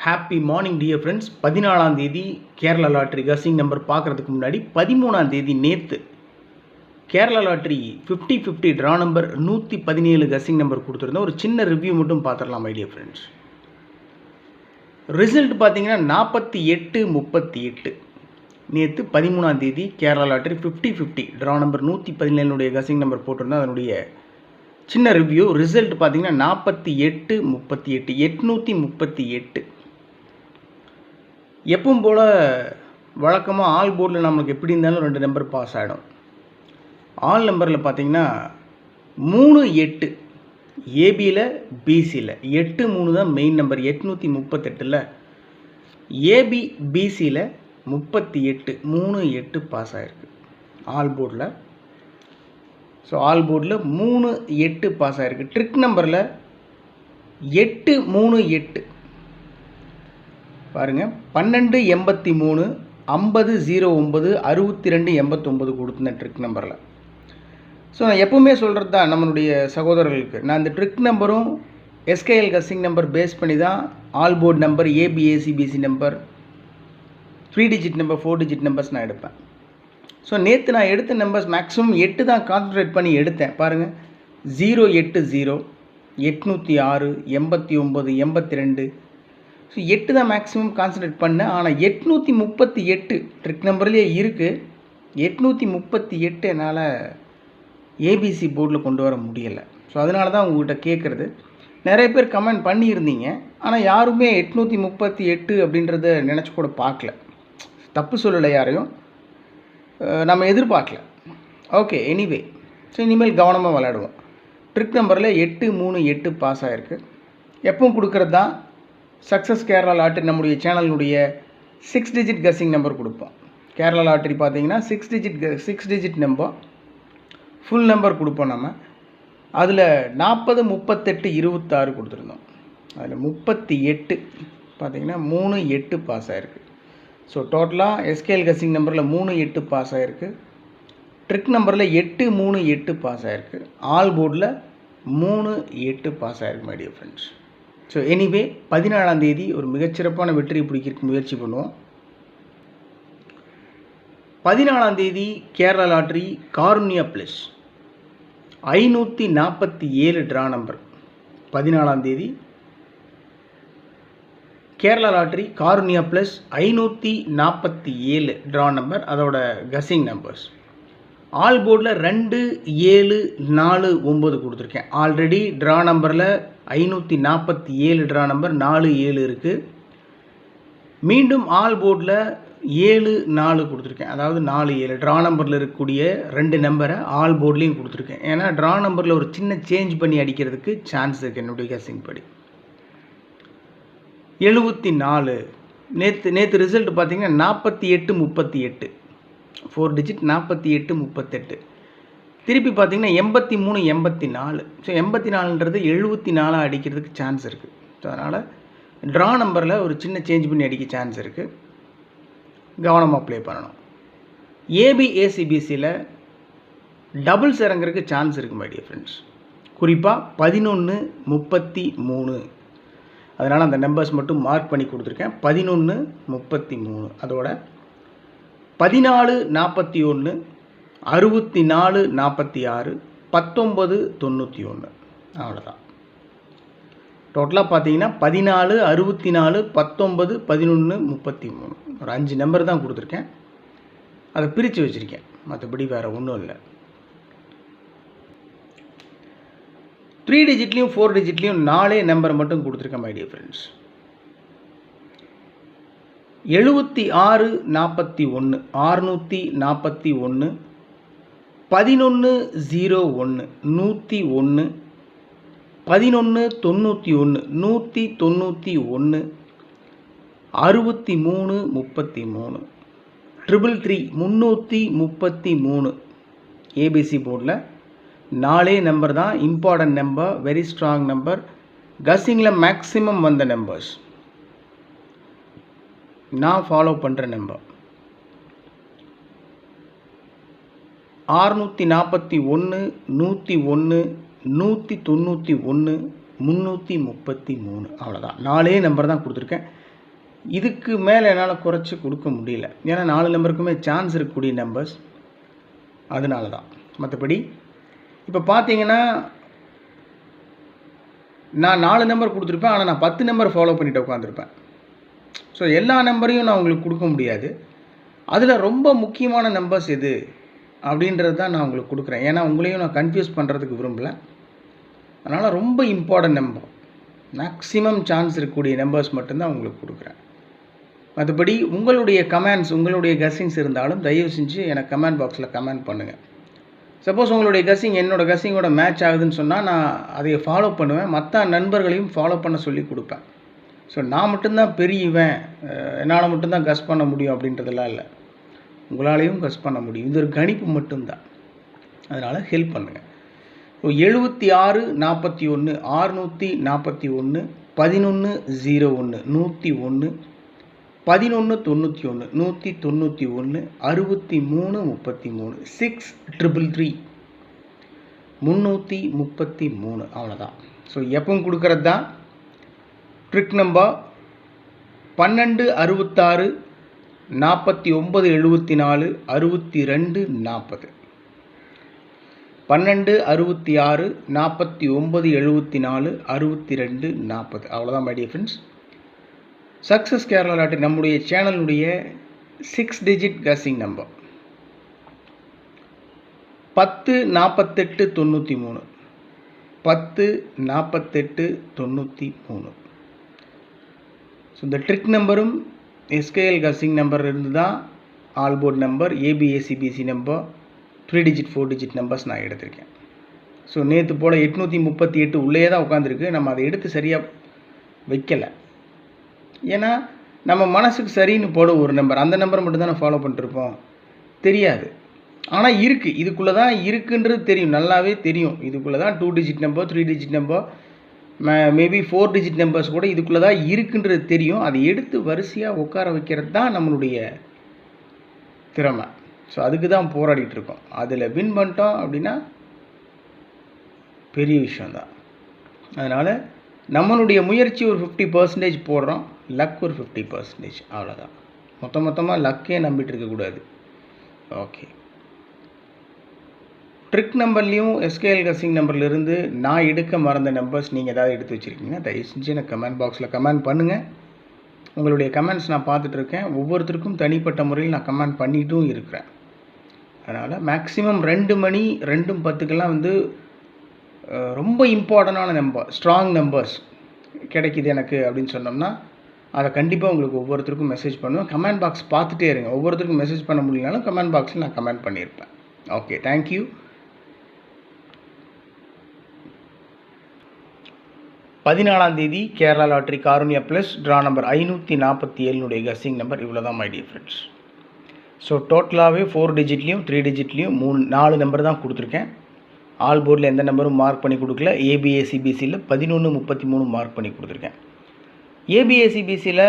Happy morning dear friends. 14ஆம் தேதி Kerala lottery கசிங் number பார்க்குறதுக்கு முன்னாடி 13ஆம் தேதி நேற்று Kerala lottery 50-50 draw number 117 guessing number கொடுத்துருந்தோம். ஒரு சின்ன ரிவ்யூ மட்டும் பார்த்துடலாம் மை டியர் ஃப்ரெண்ட்ஸ். ரிசல்ட் பார்த்தீங்கன்னா 48-38. நேற்று 13ஆம் தேதி Kerala lottery 50-50 draw number 117 guessing number போட்டிருந்தோம். அதனுடைய சின்ன ரிவ்யூ. ரிசல்ட் பார்த்தீங்கன்னா 48-38, 838. எப்பவும் போல் வழக்கமாக ஆல் போர்டில் நமக்கு எப்படி இருந்தாலும் 2 நம்பர் பாஸ் ஆகிடும். ஆல் நம்பரில் பார்த்தீங்கன்னா 3-8 ஏபியில் பிசியில் 8-3 தான் மெயின் நம்பர் 838. ஏபி பிசியில் 38 3-8 பாஸ் ஆகிருக்கு ஆல் போர்டில். ஸோ ஆல் போர்டில் 3-8 பாஸ் ஆகிருக்கு. ட்ரிக் நம்பரில் 8-3-8 பாருங்கள். 12-83 50-09 62-89 கொடுத்துருந்தேன் ட்ரிக் நம்பரில். ஸோ நான் எப்போவுமே சொல்கிறது தான் நம்மளுடைய சகோதரர்களுக்கு, நான் இந்த ட்ரிக் நம்பரும் எஸ்கேஎல் கசிங் நம்பர் பேஸ் பண்ணி தான் all board number AB AC BC number 3 digit number 4 digit numbers நான் எடுப்பேன். ஸோ நேற்று நான் எடுத்த நம்பர்ஸ் மேக்ஸிமம் 8 தான் கான்சன்ட்ரேட் பண்ணி எடுத்தேன். பாருங்கள் 080 806 89 82. ஸோ 8 தான் மேக்ஸிமம் கான்சன்ட்ரேட் பண்ணேன். ஆனால் 838 ட்ரிக் நம்பர்லேயே இருக்குது. 838 என்னால் ஏபிசி போர்டில் கொண்டு வர முடியலை. ஸோ அதனால தான் உங்கள்கிட்ட கேட்குறது. நிறைய பேர் கமெண்ட் பண்ணியிருந்தீங்க, ஆனால் யாருமே 838 அப்படின்றத நினச்சி கூட பார்க்கல. தப்பு சொல்லலை யாரையும், நம்ம எதிர்பார்க்கல. Okay, anyway. ஸோ இனிமேல் கவனமாக விளையாடுவோம். ட்ரிக் நம்பரில் 8-3-8 பாஸ் ஆகிருக்கு. எப்பவும் கொடுக்குறது தான் சக்ஸஸ் கேரளா லாட்ரி. நம்முடைய சேனலுடைய 6 டிஜிட் கசிங் நம்பர் கொடுப்போம். கேரளா லாட்ரி பார்த்தீங்கன்னா 6 டிஜிட் நம்பர் ஃபுல் நம்பர் கொடுப்போம் நம்ம. அதில் 40 38 26 கொடுத்துருந்தோம். அதில் 38 பார்த்தீங்கன்னா 3-8 பாஸ் ஆகிருக்கு. ஸோ டோட்டலாக எஸ்கேஎல் கசிங் நம்பரில் 3-8 பாஸ் ஆகிருக்கு. ட்ரிக் நம்பரில் 8-3-8 பாஸ் ஆகிருக்கு. ஆல் போர்டில் 3-8 பாஸ் ஆகிருக்கு my dear friends. So anyway 14ஆம் தேதி ஒரு மிகச்சிறப்பான வெற்றியை பிடிக்கிறதுக்கு முயற்சி பண்ணுவோம். 14ஆம் தேதி Kerala lottery Karunya plus 547 draw number. 14ஆம் தேதி Kerala lottery Karunya plus 547 draw number, அதோட கசிங் நம்பர்ஸ். ஆல் போர்டில் 2 7 4 9 கொடுத்துருக்கேன். ஆல்ரெடி ட்ரா நம்பரில் 547 ட்ரா நம்பர் 4 7 இருக்குது. மீண்டும் ஆல் போர்டில் 7 4 கொடுத்துருக்கேன். அதாவது 4 7 ட்ரா நம்பரில் இருக்கக்கூடிய 2 நம்பரை ஆல் போர்ட்லேயும் கொடுத்துருக்கேன். ஏன்னா ட்ரா நம்பரில் ஒரு சின்ன சேஞ்ச் பண்ணி அடிக்கிறதுக்கு சான்ஸ் இருக்குது என்னுடைய கசிங் படி. 74 நேற்று ரிசல்ட் பார்த்தீங்கன்னா 48-38 4 டிஜிட் 48-38. திருப்பி பார்த்தீங்கன்னா 83-84. ஸோ 84ன்றது 74 அடிக்கிறதுக்கு சான்ஸ் இருக்குது. ஸோ அதனால் ட்ரா நம்பரில் ஒரு சின்ன சேஞ்ச் பண்ணி அடிக்க சான்ஸ் இருக்குது. கவனமாக ப்ளே பண்ணணும். ஏபிஏசிபிசியில் டபுள்ஸ் இறங்குறதுக்கு சான்ஸ் இருக்குது மை டியர் ஃப்ரெண்ட்ஸ். குறிப்பாக 11-33. அதனால் அந்த நம்பர்ஸ் மட்டும் மார்க் பண்ணி கொடுத்துருக்கேன். 11-33. அதோட 14-41 64-46 19-91. அவ்வளோதான். டோட்டலாக பார்த்தீங்கன்னா 14 64 19 11 33. ஒரு 5 நம்பர் தான் கொடுத்துருக்கேன். அதை பிரித்து வச்சுருக்கேன், மற்றபடி வேறு ஒன்றும் இல்லை. 3 டிஜிட்லேயும் 4 டிஜிட்லேயும் 4 நம்பர் மட்டும் கொடுத்துருக்கேன் மை டியர் ஃப்ரெண்ட்ஸ். 76-41 641 11-01 101 11-91 191 63-33 333 ஏபிசி போர்டில் 4 நம்பர் தான் important number, very strong number. கசிங்கில் மேக்ஸிமம் வந்த நம்பர்ஸ், நான் ஃபாலோ பண்ணுற நம்பர். 641 101 191 333. அவ்வளோதான். 4 நம்பர் தான் கொடுத்துருக்கேன். இதுக்கு மேலே என்னால் குறைச்சி கொடுக்க முடியல. ஏன்னா 4 நம்பருக்குமே சான்ஸ் இருக்கக்கூடிய நம்பர்ஸ், அதனால தான். மற்றபடி இப்போ பார்த்தீங்கன்னா நான் 4 நம்பர் கொடுத்துருப்பேன், ஆனால் நான் 10 நம்பர் ஃபாலோ பண்ணிட்டு உட்காந்துருப்பேன். ஸோ எல்லா நம்பரையும் நான் உங்களுக்கு கொடுக்க முடியாது. அதில் ரொம்ப முக்கியமான நம்பர்ஸ் எது அப்படின்றது தான் நான் உங்களுக்கு கொடுக்குறேன். ஏன்னா உங்களையும் நான் கன்ஃபியூஸ் பண்ணுறதுக்கு விரும்பலை. அதனால் ரொம்ப இம்பார்ட்டன்ட் நம்பர், மேக்ஸிமம் சான்ஸ் இருக்கக்கூடிய நம்பர்ஸ் மட்டும்தான் உங்களுக்கு கொடுக்குறேன். மற்றபடி உங்களுடைய கமெண்ட்ஸ், உங்களுடைய கெஸ்ஸிங்ஸ் இருந்தாலும் தயவு செஞ்சு எனக்கு கமெண்ட் பாக்ஸில் கமெண்ட் பண்ணுங்கள். சப்போஸ் உங்களுடைய கெஸ்ஸிங் என்னோடய கெஸ்ஸிங்கோட மேட்ச் ஆகுதுன்னு சொன்னால் நான் அதை ஃபாலோ பண்ணுவேன், மற்ற நண்பர்களையும் ஃபாலோ பண்ண சொல்லி கொடுப்பேன். ஸோ நான் மட்டும்தான் பெரியவன், என்னால் மட்டும்தான் கெஸ் பண்ண முடியும் அப்படின்றதெல்லாம் இல்லை, உங்களாலேயும் கெஸ் பண்ண முடியும். இது ஒரு கணிப்பு மட்டும்தான், அதனால் ஹெல்ப் பண்ணுங்கள். ஸோ 76 41 641 1101 101 1191 191 63 33 633 333 அவ்வளோதான். ஸோ எப்பவும் கொடுக்கறது தான். ட்ரிக் நம்பர் 12 66 49 74 62 40 12 66 49 74 62 40 அவ்வளோதான் my dear friends. Success Kerala lottery நம்முடைய சேனலுடைய 6 டிஜிட் கெஸ்ஸிங் நம்பர் 10 48 93 10 48 93. ஸோ இந்த ட்ரிக் நம்பரும் எஸ்கேஎல் கெஸ்ஸிங் நம்பர் இருந்து தான் all board number, ABSCBC number, 3 digit 4 digit numbers நான் எடுத்திருக்கேன். ஸோ நேற்று போல் 838 உள்ளே தான் உட்காந்துருக்கு. நம்ம அதை எடுத்து சரியாக வைக்கலை. ஏன்னா நம்ம மனசுக்கு சரின்னு போடும் ஒரு நம்பர், அந்த நம்பரை மட்டும் தான் ஃபாலோ பண்ணிட்டுருப்போம், தெரியாது. ஆனால் இருக்குது, இதுக்குள்ளே தான் இருக்குன்றது தெரியும், நல்லாவே தெரியும். இதுக்குள்ளே தான் 2 digit number, 3 digit number, maybe 4 digit numbers கூட இதுக்குள்ளே தான் இருக்குன்றது தெரியும். அதை எடுத்து வரிசையாக உட்கார வைக்கிறது தான் நம்மளுடைய திறமை. ஸோ அதுக்கு தான் போராடிட்டுருக்கோம். அதில் வின் பண்ணிட்டோம் அப்படின்னா பெரிய விஷயந்தான். அதனால் நம்மளுடைய முயற்சி ஒரு 50% போடுறோம், லக் ஒரு 50%, அவ்வளோதான். மொத்தமாக லக்கே நம்பிட்டு இருக்கக்கூடாது. ஓகே, ட்ரிக் நம்பர்லேயும் எஸ்கேஎல் கெஸ்ஸிங் நம்பர்லேருந்து நான் எடுக்க மறந்த நம்பர்ஸ் நீங்கள் ஏதாவது எடுத்து வச்சுருக்கீங்கன்னா தயவு செஞ்சு எனக்கு கமெண்ட் பாக்ஸில் கமெண்ட் பண்ணுங்கள். உங்களுடைய கமெண்ட்ஸ் நான் பார்த்துட்ருக்கேன். ஒவ்வொருத்தருக்கும் தனிப்பட்ட முறையில் நான் கமெண்ட் பண்ணிட்டும் இருக்கிறேன். அதனால் மேக்ஸிமம் 2 மணி 2:10 வந்து ரொம்ப இம்பார்ட்டண்டான நம்பர், ஸ்ட்ராங் நம்பர்ஸ் கிடைக்கிது எனக்கு அப்படின்னு சொன்னோம்னா அதை கண்டிப்பாக உங்களுக்கு ஒவ்வொருத்தருக்கும் மெசேஜ் பண்ணுவேன். கமெண்ட் பாக்ஸ் பார்த்துட்டே இருங்க. ஒவ்வொருத்தருக்கும் மெசேஜ் பண்ண முடியலனாலும் கமெண்ட் பாக்ஸில் நான் கமெண்ட் பண்ணியிருப்பேன். Okay, thank you. 14ஆம் தேதி Kerala lottery Karunya plus draw number 547 guessing number இவ்வளோ தான் மை டியர் ஃப்ரெண்ட்ஸ். ஸோ டோட்டலாகவே 4 டிஜிட்லேயும் 3 டிஜிட்லேயும் 4 நம்பர் தான் கொடுத்துருக்கேன். ஆல் போர்டில் எந்த நம்பரும் மார்க் பண்ணி கொடுக்கல. ஏபிஎஸ்சிபிசியில் 11 33 மார்க் பண்ணி கொடுத்துருக்கேன். ஏபிஎஸ்சிபிசியில்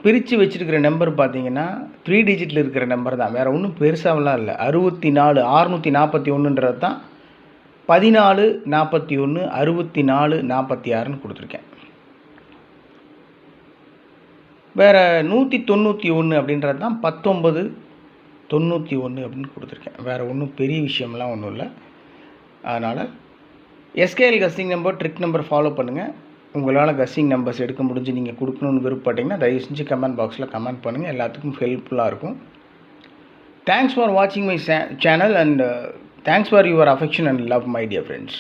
பிரித்து வச்சுருக்கிற நம்பர் பார்த்தீங்கன்னா 3 டிஜிட்டில் இருக்கிற நம்பர் தான், வேறு ஒன்றும் பெருசாகலாம் இல்லை. 64 641ன்றது தான் 14 41 64 46ன்னு கொடுத்துருக்கேன். வேறு 191 அப்படின்றது தான் 19 91 அப்படின்னு கொடுத்துருக்கேன். வேறு ஒன்றும் பெரிய விஷயம்லாம் ஒன்றும் இல்லை. அதனால் SKL guessing number, trick number follow பண்ணுங்கள். உங்களால் கெஸ்ஸிங் நம்பர்ஸ் எடுக்க முடிஞ்சு நீங்கள் கொடுக்கணுன்னு விருப்பப்பட்டீங்கன்னா தயவு செஞ்சு கமெண்ட் பாக்ஸில் கமெண்ட் பண்ணுங்கள். எல்லாத்துக்கும் ஹெல்ப்ஃபுல்லாக இருக்கும். தேங்க்ஸ் ஃபார் வாட்சிங் my channel and thanks for your affection and love my dear friends.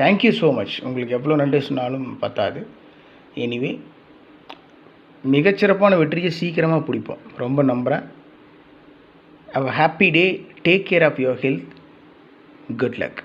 Thank you so much. உங்களுக்கு எவ்வளோ நன்றி சொன்னாலும் பத்தாது. எனிவே மிகச்சிறப்பான வெற்றியை சீக்கிரமாக பிடிப்போம், ரொம்ப நம்புகிறேன். Have a happy day. Take care of your health. Good luck.